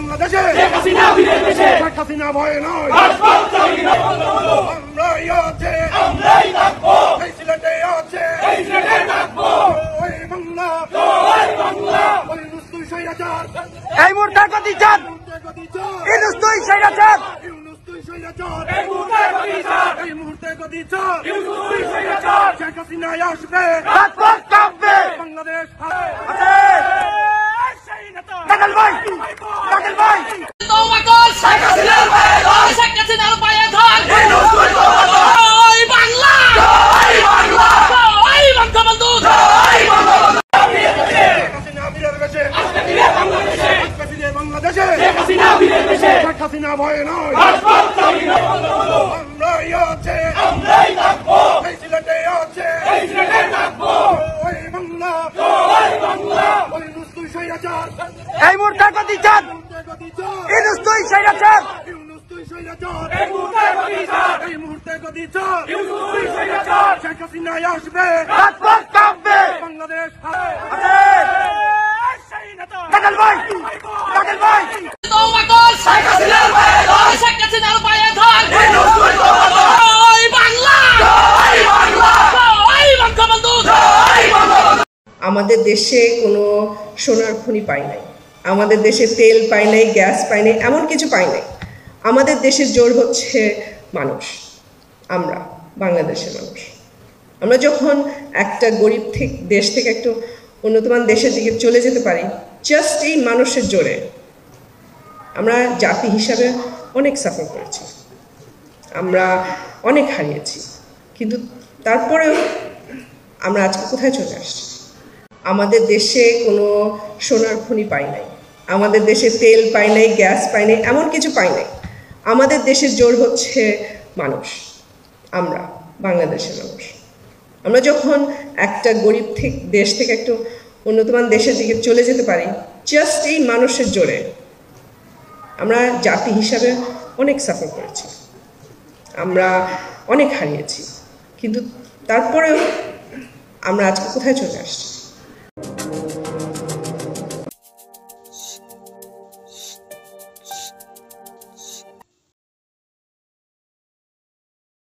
বাংলাদেশে শেখ হাসিনা ভয়ে নয়, আমরাই আছে এই সিলেটে আছে ওই বাংলা ওই নুস্তুই স্বৈরাচার এই মুহূর্তে গতি চান ইউনূস তুই স্বৈরাচার এই মুহূর্তে গতি চান শেখ হাসিনা আসবে রাজপথ কাঁপবে বাংলাদেশ কাজল ভাই কাজল ভাই বাংলাদেশে শেখ হাসিনা ভয়ে নয়, আমরাই আছে এই সিলেটে আছে ওই বাংলা ওই নুস্তুই স্বৈরাচার এই মুহূর্তে গতি চান ইউনূস তুই স্বৈরাচার এই মুহূর্তে গতি চান শেখ হাসিনা আসবে রাজপথ কাঁপবে বাংলাদেশ কাজল ভাই কাজল ভাই আমাদের দেশে কোনো সোনার খনি পাই নাই, আমাদের দেশে তেল পাই নাই, গ্যাস পাই নাই, এমন কিছু পাই নাই। আমাদের দেশের জোর হচ্ছে মানুষ, আমরা বাংলাদেশের মানুষ। আমরা যখন একটা গরিব দেশ থেকে একটু উন্নতমান দেশের দিকে চলে যেতে পারি জাস্ট এই মানুষের জোরে। আমরা জাতি হিসাবে অনেক সাফার করেছি, আমরা অনেক হারিয়েছি, কিন্তু তারপরেও আমরা আজকে কোথায় চলে আসছি? আমাদের দেশে কোনো সোনার খনি পাই নাই, আমাদের দেশে তেল পাই নাই, গ্যাস পাই নাই, এমন কিছু পাই নাই। আমাদের দেশের জোর হচ্ছে মানুষ, আমরা বাংলাদেশের মানুষ। আমরা যখন একটা গরিব দেশ থেকে একটু উন্নতমান দেশের দিকে চলে যেতে পারি জাস্ট এই মানুষের জোরে। আমরা জাতি হিসাবে অনেক সাফার করেছি, আমরা অনেক হারিয়েছি, কিন্তু তারপরেও আমরা আজকে কোথায় চলে আসছি?